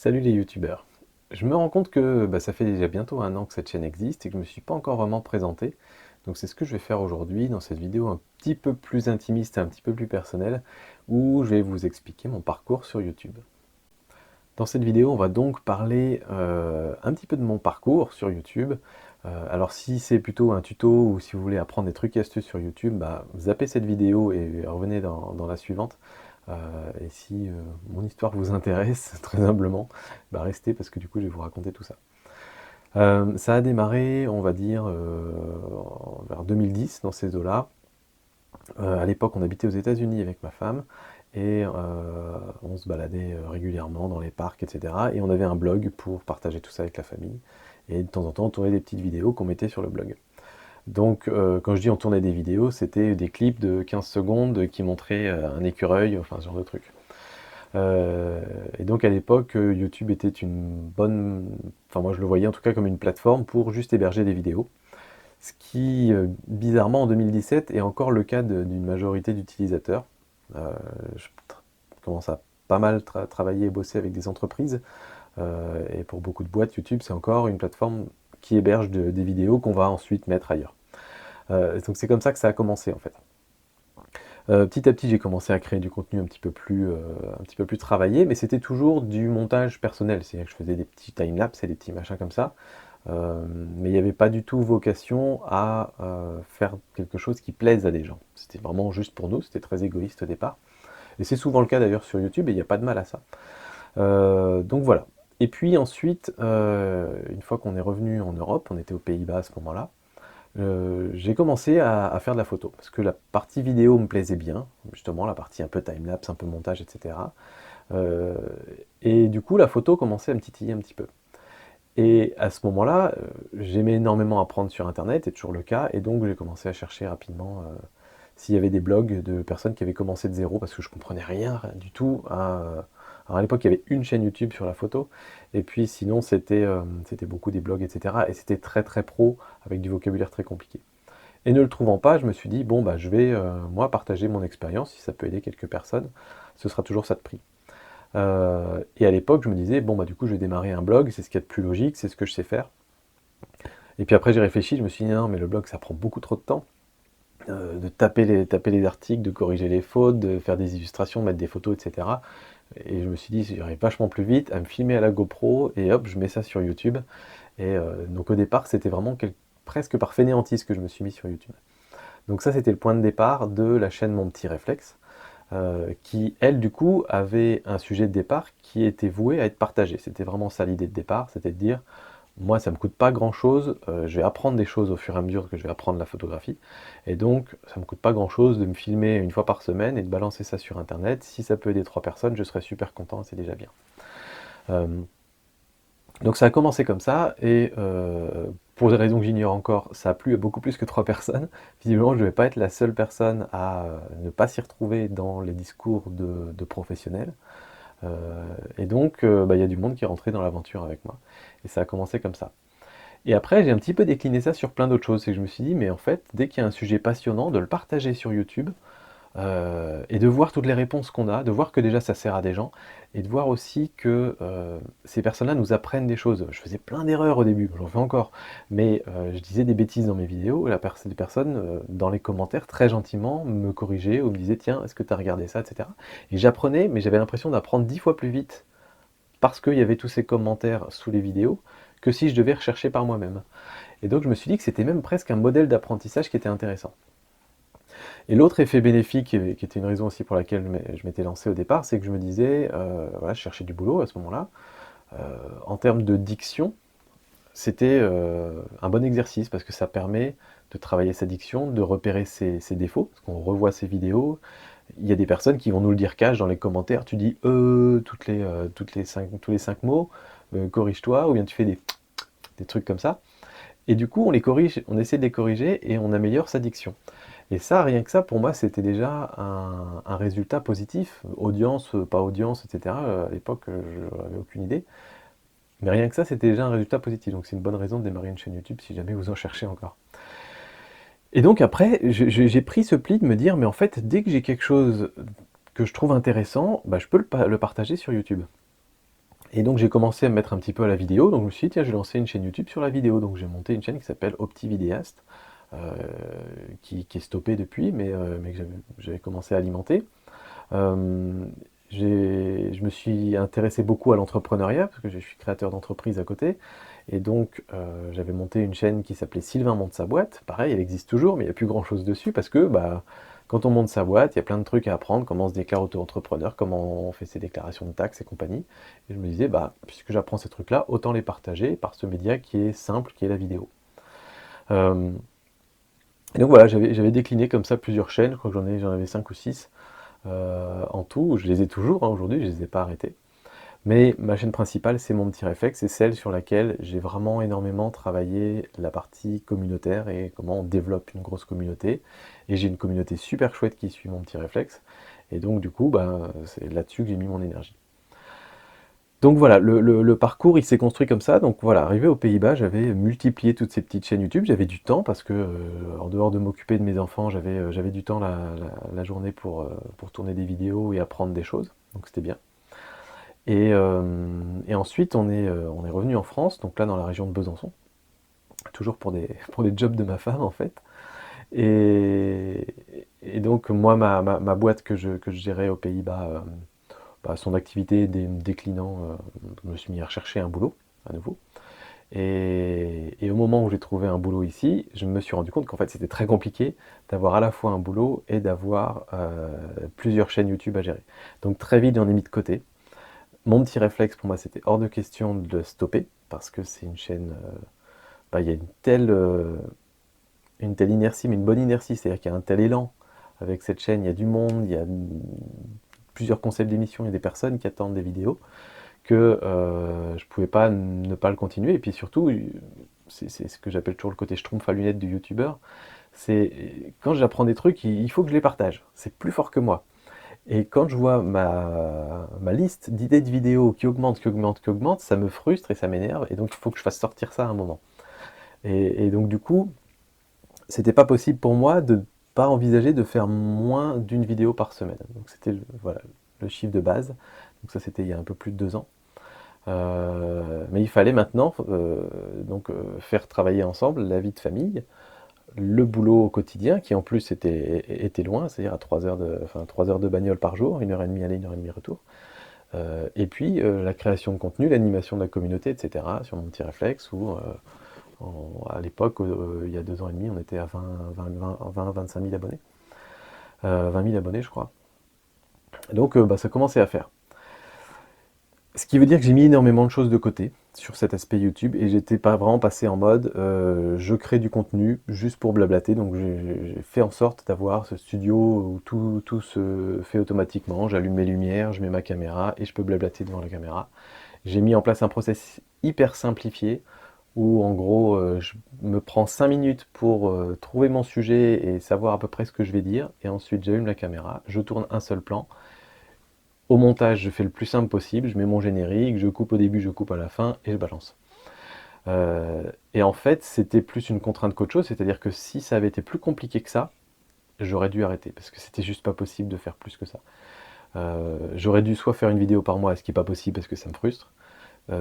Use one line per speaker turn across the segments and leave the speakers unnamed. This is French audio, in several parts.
Salut les youtubeurs. Je me rends compte que ça fait déjà bientôt un an que cette chaîne existe et que je ne me suis pas encore vraiment présenté. Donc c'est ce que je vais faire aujourd'hui dans cette vidéo un petit peu plus intimiste et un petit peu plus personnelle où je vais vous expliquer mon parcours sur YouTube. Dans cette vidéo, on va donc parler un petit peu de mon parcours sur YouTube. Alors si c'est plutôt un tuto ou si vous voulez apprendre des trucs et astuces sur YouTube, zappez cette vidéo et revenez dans la suivante. Et si mon histoire vous intéresse, très humblement, restez parce que du coup je vais vous raconter tout ça. Ça a démarré, on va dire, vers 2010, dans ces eaux-là. À l'époque, on habitait aux États-Unis avec ma femme et on se baladait régulièrement dans les parcs, etc. Et on avait un blog pour partager tout ça avec la famille. Et de temps en temps, on tournait des petites vidéos qu'on mettait sur le blog. Donc, quand je dis on tournait des vidéos, c'était des clips de 15 secondes qui montraient un écureuil, enfin ce genre de truc. Et donc à l'époque, YouTube était une bonne... Enfin moi je le voyais en tout cas comme une plateforme pour juste héberger des vidéos. Ce qui, bizarrement en 2017, est encore le cas d'une majorité d'utilisateurs. Je commence à pas mal travailler et bosser avec des entreprises. Et pour beaucoup de boîtes, YouTube c'est encore une plateforme qui héberge des vidéos qu'on va ensuite mettre ailleurs. Donc c'est comme ça que ça a commencé en fait. Petit à petit, j'ai commencé à créer du contenu un petit peu plus travaillé, mais c'était toujours du montage personnel. C'est-à-dire que je faisais des petits timelapses et des petits machins comme ça. Mais il n'y avait pas du tout vocation à faire quelque chose qui plaise à des gens. C'était vraiment juste pour nous, c'était très égoïste au départ. Et c'est souvent le cas d'ailleurs sur YouTube, et il n'y a pas de mal à ça. Donc voilà. Et puis ensuite, une fois qu'on est revenu en Europe, on était aux Pays-Bas à ce moment-là, j'ai commencé à faire de la photo, parce que la partie vidéo me plaisait bien, justement la partie un peu timelapse, un peu montage, etc. Et du coup la photo commençait à me titiller un petit peu. Et à ce moment-là, j'aimais énormément apprendre sur internet, c'est toujours le cas, et donc j'ai commencé à chercher rapidement s'il y avait des blogs de personnes qui avaient commencé de zéro, parce que je comprenais rien du tout alors à l'époque, il y avait une chaîne YouTube sur la photo, et puis sinon, c'était beaucoup des blogs, etc. Et c'était très très pro, avec du vocabulaire très compliqué. Et ne le trouvant pas, je me suis dit, bon, je vais, moi, partager mon expérience, si ça peut aider quelques personnes, ce sera toujours ça de prix. Et à l'époque, je me disais, bon, du coup, je vais démarrer un blog, c'est ce qu'il y a de plus logique, c'est ce que je sais faire. Et puis après, j'ai réfléchi, je me suis dit, non, mais le blog, ça prend beaucoup trop de temps. De taper les articles, de corriger les fautes, de faire des illustrations, mettre des photos, etc. Et je me suis dit, j'irai vachement plus vite à me filmer à la GoPro, et hop, je mets ça sur YouTube. Et donc au départ, c'était vraiment presque par fainéantise que je me suis mis sur YouTube. Donc ça, c'était le point de départ de la chaîne Mon Petit Réflexe, qui, elle, du coup, avait un sujet de départ qui était voué à être partagé. C'était vraiment ça l'idée de départ, c'était de dire, moi, ça me coûte pas grand-chose, je vais apprendre des choses au fur et à mesure que je vais apprendre la photographie, et donc ça me coûte pas grand-chose de me filmer une fois par semaine et de balancer ça sur Internet. Si ça peut aider 3 personnes, je serais super content, c'est déjà bien. Euh, donc ça a commencé comme ça, et pour des raisons que j'ignore encore, ça a plu à beaucoup plus que 3 personnes. Visiblement, je ne vais pas être la seule personne à ne pas s'y retrouver dans les discours de professionnels. Et donc, il y a du monde qui est rentré dans l'aventure avec moi. Et ça a commencé comme ça. Et après, j'ai un petit peu décliné ça sur plein d'autres choses. C'est que je me suis dit, mais en fait, dès qu'il y a un sujet passionnant, de le partager sur YouTube, et de voir toutes les réponses qu'on a, de voir que déjà ça sert à des gens, et de voir aussi que ces personnes-là nous apprennent des choses. Je faisais plein d'erreurs au début, j'en fais encore, mais je disais des bêtises dans mes vidéos, et des personnes dans les commentaires très gentiment me corrigeaient ou me disaient tiens, est-ce que tu as regardé ça, etc. Et j'apprenais, mais j'avais l'impression d'apprendre 10 fois plus vite parce qu'il y avait tous ces commentaires sous les vidéos que si je devais rechercher par moi-même. Et donc je me suis dit que c'était même presque un modèle d'apprentissage qui était intéressant. Et l'autre effet bénéfique, qui était une raison aussi pour laquelle je m'étais lancé au départ, c'est que je me disais, voilà, je cherchais du boulot à ce moment-là, en termes de diction, c'était un bon exercice, parce que ça permet de travailler sa diction, de repérer ses défauts, parce qu'on revoit ses vidéos. Il y a des personnes qui vont nous le dire cash dans les commentaires, tu dis tous les 5 mots, corrige-toi, ou bien tu fais des trucs comme ça. Et du coup, on les corrige, on essaie de les corriger et on améliore sa diction. Et ça, rien que ça, pour moi, c'était déjà un résultat positif. Audience, pas audience, etc. À l'époque, je n'avais aucune idée. Mais rien que ça, c'était déjà un résultat positif. Donc c'est une bonne raison de démarrer une chaîne YouTube si jamais vous en cherchez encore. Et donc après, j'ai pris ce pli de me dire, mais en fait, dès que j'ai quelque chose que je trouve intéressant, je peux le partager sur YouTube. Et donc j'ai commencé à me mettre un petit peu à la vidéo, donc je me suis dit tiens je vais lancer une chaîne YouTube sur la vidéo, donc j'ai monté une chaîne qui s'appelle OptiVidéaste, qui est stoppée depuis, mais que j'avais commencé à alimenter. Euh, je me suis intéressé beaucoup à l'entrepreneuriat, parce que je suis créateur d'entreprise à côté, et donc j'avais monté une chaîne qui s'appelait Sylvain monte sa boîte. Pareil, elle existe toujours, mais il n'y a plus grand chose dessus, parce que quand on monte sa boîte, il y a plein de trucs à apprendre, comment on se déclare auto-entrepreneur, comment on fait ses déclarations de taxes et compagnie. Et je me disais, puisque j'apprends ces trucs-là, autant les partager par ce média qui est simple, qui est la vidéo. Euh, et donc voilà, j'avais décliné comme ça plusieurs chaînes, je crois que j'en avais 5 ou 6 en tout. Je les ai toujours, hein, aujourd'hui, je les ai pas arrêtées. Mais ma chaîne principale, c'est Mon Petit Réflexe, c'est celle sur laquelle j'ai vraiment énormément travaillé la partie communautaire et comment on développe une grosse communauté. Et j'ai une communauté super chouette qui suit Mon Petit Réflexe. Et donc du coup, c'est là-dessus que j'ai mis mon énergie. Donc voilà, le parcours il s'est construit comme ça. Donc voilà, arrivé aux Pays-Bas, j'avais multiplié toutes ces petites chaînes YouTube. J'avais du temps parce que en dehors de m'occuper de mes enfants, j'avais du temps la journée pour tourner des vidéos et apprendre des choses. Donc c'était bien. Et ensuite, on est revenu en France, donc là dans la région de Besançon, toujours pour pour des jobs de ma femme en fait. Et, et donc moi, ma boîte que je gérais aux Pays-Bas, son activité déclinant, je me suis mis à rechercher un boulot à nouveau. Et au moment où j'ai trouvé un boulot ici, je me suis rendu compte qu'en fait c'était très compliqué d'avoir à la fois un boulot et d'avoir plusieurs chaînes YouTube à gérer. Donc très vite j'en ai mis de côté. Mon Petit Réflexe, pour moi, c'était hors de question de le stopper, parce que c'est une chaîne, il y a une telle inertie, mais une bonne inertie, c'est-à-dire qu'il y a un tel élan avec cette chaîne, il y a du monde, il y a plusieurs concepts d'émissions, il y a des personnes qui attendent des vidéos, que je ne pouvais pas ne pas le continuer. Et puis surtout, c'est ce que j'appelle toujours le côté schtroumpf à lunettes du youtubeur, c'est quand j'apprends des trucs, il faut que je les partage. C'est plus fort que moi. Et quand je vois ma liste d'idées de vidéos qui augmente, qui augmente, qui augmente, ça me frustre et ça m'énerve, et donc il faut que je fasse sortir ça à un moment. Et donc du coup, c'était pas possible pour moi de ne pas envisager de faire moins d'une vidéo par semaine. Donc c'était voilà, le chiffre de base. Donc ça c'était il y a un peu plus de 2 ans. Mais il fallait maintenant faire travailler ensemble la vie de famille, le boulot au quotidien, qui en plus était loin, c'est-à-dire à 3 heures de bagnole par jour, 1h30 aller, 1h30 retour. Et puis la création de contenu, l'animation de la communauté, etc. sur Mon Petit Réflexe, où à l'époque, il y a 2 ans et demi, on était à 25 000 abonnés. 20 000 abonnés, je crois. Donc ça commençait à faire. Ce qui veut dire que j'ai mis énormément de choses de côté sur cet aspect YouTube, et j'étais pas vraiment passé en mode je crée du contenu juste pour blablater. Donc j'ai fait en sorte d'avoir ce studio où tout se fait automatiquement. J'allume mes lumières, je mets ma caméra et je peux blablater devant la caméra. J'ai mis en place un process hyper simplifié où en gros je me prends 5 minutes pour trouver mon sujet et savoir à peu près ce que je vais dire, et ensuite j'allume la caméra, je tourne un seul plan. Au montage, je fais le plus simple possible, je mets mon générique, je coupe au début, je coupe à la fin, et je balance. Et en fait, c'était plus une contrainte qu'autre chose, c'est-à-dire que si ça avait été plus compliqué que ça, j'aurais dû arrêter, parce que c'était juste pas possible de faire plus que ça. J'aurais dû soit faire une vidéo par mois, ce qui n'est pas possible parce que ça me frustre,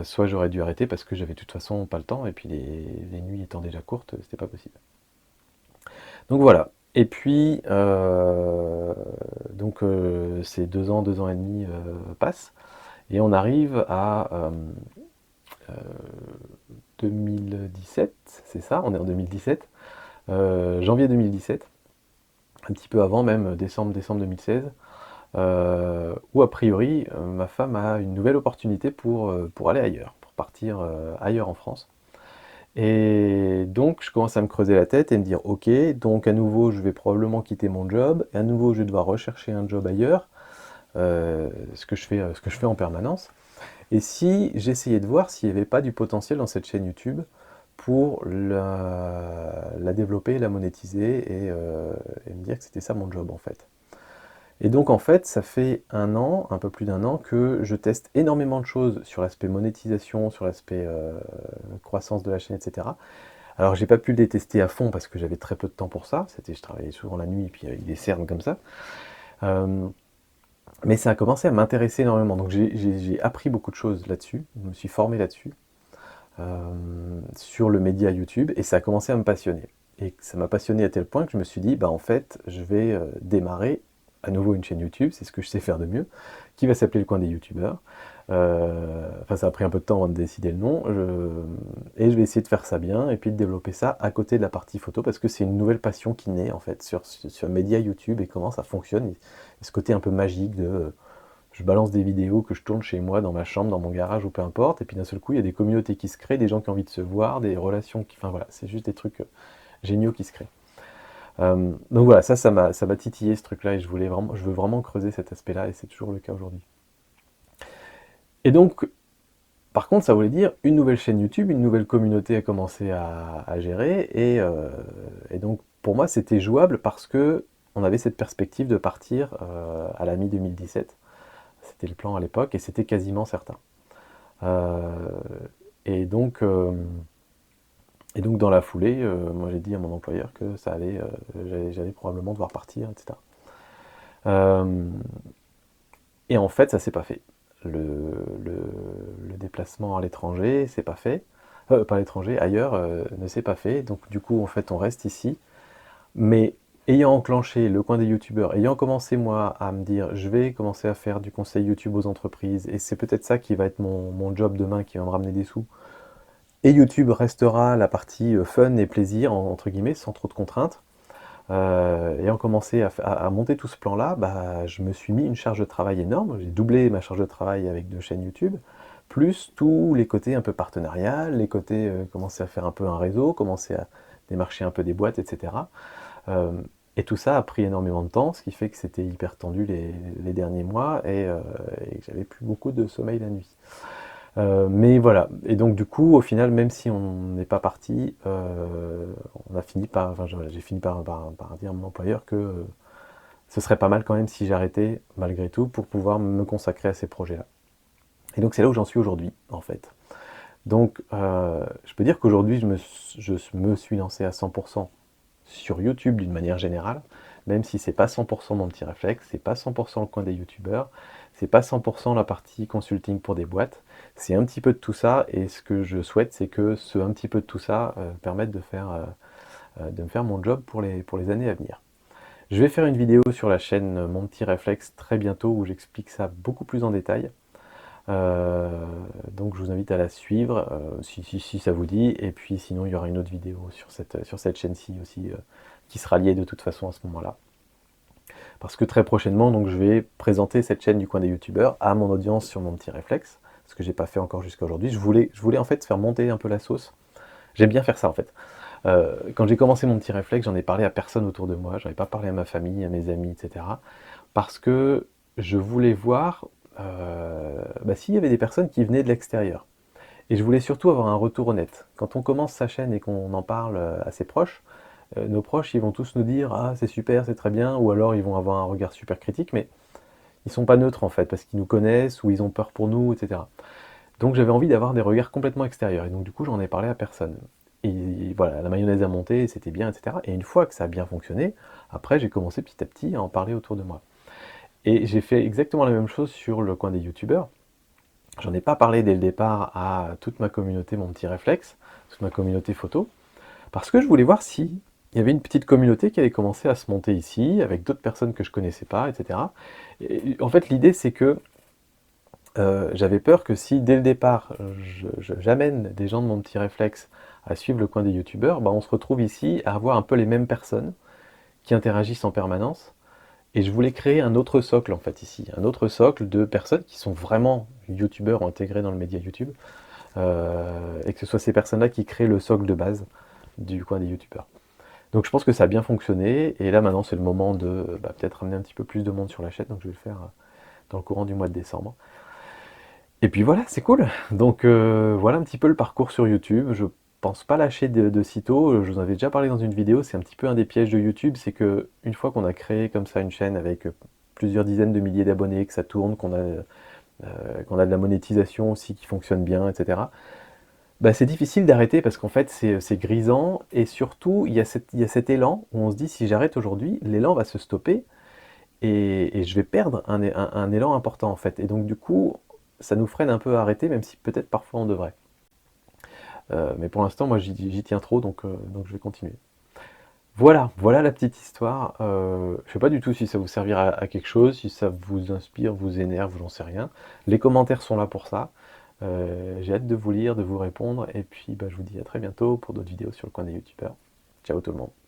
soit j'aurais dû arrêter parce que j'avais de toute façon pas le temps, et puis les nuits étant déjà courtes, c'était pas possible. Donc voilà. Et puis, ces 2 ans et demi passent, et on arrive à 2017, c'est ça, on est en 2017, janvier 2017, un petit peu avant même, décembre 2016, où a priori, ma femme a une nouvelle opportunité pour aller ailleurs, pour partir ailleurs en France. Et donc, je commence à me creuser la tête et me dire, ok, donc à nouveau, je vais probablement quitter mon job, et à nouveau, je vais devoir rechercher un job ailleurs, ce que je fais en permanence. Et si j'essayais de voir s'il n'y avait pas du potentiel dans cette chaîne YouTube pour la développer, la monétiser, et me dire que c'était ça mon job en fait. Et donc en fait, ça fait un peu plus d'1 an, que je teste énormément de choses sur l'aspect monétisation, sur l'aspect croissance de la chaîne, etc. Alors j'ai pas pu les tester à fond parce que j'avais très peu de temps pour ça, je travaillais souvent la nuit et puis il y avait des cernes comme ça. Mais ça a commencé à m'intéresser énormément, donc j'ai appris beaucoup de choses là-dessus, je me suis formé là-dessus, sur le média YouTube, et ça a commencé à me passionner. Et ça m'a passionné à tel point que je me suis dit, bah en fait, je vais démarrer à nouveau une chaîne YouTube, c'est ce que je sais faire de mieux, qui va s'appeler Le Coin des YouTubeurs. Enfin, ça a pris un peu de temps avant de décider le nom, et je vais essayer de faire ça bien, et puis de développer ça à côté de la partie photo, parce que c'est une nouvelle passion qui naît en fait sur le média YouTube et comment ça fonctionne, et ce côté un peu magique de je balance des vidéos que je tourne chez moi, dans ma chambre, dans mon garage ou peu importe, et puis d'un seul coup il y a des communautés qui se créent, des gens qui ont envie de se voir, des relations qui... Enfin voilà, c'est juste des trucs géniaux qui se créent. Donc voilà, ça m'a titillé ce truc-là, et je veux vraiment creuser cet aspect-là, et c'est toujours le cas aujourd'hui. Et donc, par contre, ça voulait dire une nouvelle chaîne YouTube, une nouvelle communauté à commencer à gérer, et donc pour moi c'était jouable parce que on avait cette perspective de partir à la mi-2017. C'était le plan à l'époque, et c'était quasiment certain. Euh, et, donc, euh, et donc dans la foulée, moi j'ai dit à mon employeur que ça allait, j'allais probablement devoir partir, etc. Euh, et en fait, ça s'est pas fait. Le déplacement à l'étranger, c'est pas fait. Pas à l'étranger, ailleurs, ne s'est pas fait. Donc du coup, en fait, on reste ici. Mais ayant enclenché le coin des youtubeurs, ayant commencé moi à me dire je vais commencer à faire du conseil YouTube aux entreprises, et c'est peut-être ça qui va être mon job demain, qui va me ramener des sous, et YouTube restera la partie fun et plaisir, entre guillemets, sans trop de contraintes, ayant commencé à monter tout ce plan-là, bah, je me suis mis une charge de travail énorme, j'ai doublé ma charge de travail avec 2 chaînes YouTube, plus tous les côtés un peu partenarial, les côtés commencer à faire un peu un réseau, commencer à démarcher un peu des boîtes, etc. Euh, et tout ça a pris énormément de temps, ce qui fait que c'était hyper tendu les derniers mois, et que j'avais plus beaucoup de sommeil la nuit. Mais voilà, et donc du coup, au final, même si on n'est pas parti, on a fini par, enfin, j'ai fini par dire à mon employeur que ce serait pas mal quand même si j'arrêtais malgré tout pour pouvoir me consacrer à ces projets-là. Et donc c'est là où j'en suis aujourd'hui, en fait. Donc je peux dire qu'aujourd'hui, je me suis lancé à 100% sur YouTube d'une manière générale, même si c'est pas 100% mon petit réflexe, c'est pas 100% le coin des youtubeurs, c'est pas 100% la partie consulting pour des boîtes, c'est un petit peu de tout ça, et ce que je souhaite, c'est que ce un petit peu de tout ça permette de me faire mon job pour les années à venir. Je vais faire une vidéo sur la chaîne Mon Petit Réflexe très bientôt où j'explique ça beaucoup plus en détail. Euh, donc je vous invite à la suivre si ça vous dit, et puis sinon il y aura une autre vidéo sur cette chaîne-ci aussi qui sera liée de toute façon à ce moment-là. Parce que très prochainement, donc, je vais présenter cette chaîne du coin des youtubeurs à mon audience sur Mon Petit Réflexe, ce que j'ai pas fait encore jusqu'à aujourd'hui. Je voulais en fait faire monter un peu la sauce. J'aime bien faire ça en fait. Quand j'ai commencé Mon Petit Réflexe, j'en ai parlé à personne autour de moi, j'en ai pas parlé à ma famille, à mes amis, etc. Parce que je voulais voir s'il y avait des personnes qui venaient de l'extérieur. Et je voulais surtout avoir un retour honnête. Quand on commence sa chaîne et qu'on en parle à ses proches, nos proches, ils vont tous nous dire ah c'est super, c'est très bien, ou alors ils vont avoir un regard super critique, mais ils sont pas neutres en fait, parce qu'ils nous connaissent, ou ils ont peur pour nous, etc. Donc j'avais envie d'avoir des regards complètement extérieurs, et donc du coup j'en ai parlé à personne. Et voilà, la mayonnaise a monté, c'était bien, etc. Et une fois que ça a bien fonctionné, après j'ai commencé petit à petit à en parler autour de moi. Et j'ai fait exactement la même chose sur le coin des youtubeurs. J'en ai pas parlé dès le départ à toute ma communauté, mon petit réflexe, toute ma communauté photo, parce que je voulais voir si il y avait une petite communauté qui allait commencer à se monter ici, avec d'autres personnes que je connaissais pas, etc. Et en fait, l'idée, c'est que j'avais peur que si, dès le départ, j'amène des gens de mon petit réflexe à suivre le coin des youtubeurs, bah, on se retrouve ici à avoir un peu les mêmes personnes qui interagissent en permanence. Et je voulais créer un autre socle, en fait, ici. Un autre socle de personnes qui sont vraiment youtubeurs intégrés dans le média YouTube. Et que ce soit ces personnes-là qui créent le socle de base du coin des youtubeurs. Donc je pense que ça a bien fonctionné, et là maintenant c'est le moment de peut-être ramener un petit peu plus de monde sur la chaîne, donc je vais le faire dans le courant du mois de décembre. Et puis voilà, c'est cool. Donc voilà un petit peu le parcours sur YouTube. Je pense pas lâcher de sitôt, je vous en avais déjà parlé dans une vidéo, c'est un petit peu un des pièges de YouTube, c'est que une fois qu'on a créé comme ça une chaîne avec plusieurs dizaines de milliers d'abonnés, que ça tourne, qu'on a de la monétisation aussi qui fonctionne bien, etc. Bah, c'est difficile d'arrêter parce qu'en fait c'est grisant, et surtout il y a cet élan où on se dit si j'arrête aujourd'hui, l'élan va se stopper, et je vais perdre un élan important en fait. Et donc du coup, ça nous freine un peu à arrêter, même si peut-être parfois on devrait. Mais pour l'instant, moi j'y tiens trop, donc je vais continuer. Voilà la petite histoire. Je ne sais pas du tout si ça vous servira à quelque chose, si ça vous inspire, vous énerve, j'en sais rien. Les commentaires sont là pour ça. J'ai hâte de vous lire, de vous répondre, et puis bah, je vous dis à très bientôt pour d'autres vidéos sur le coin des youtubeurs. Ciao tout le monde.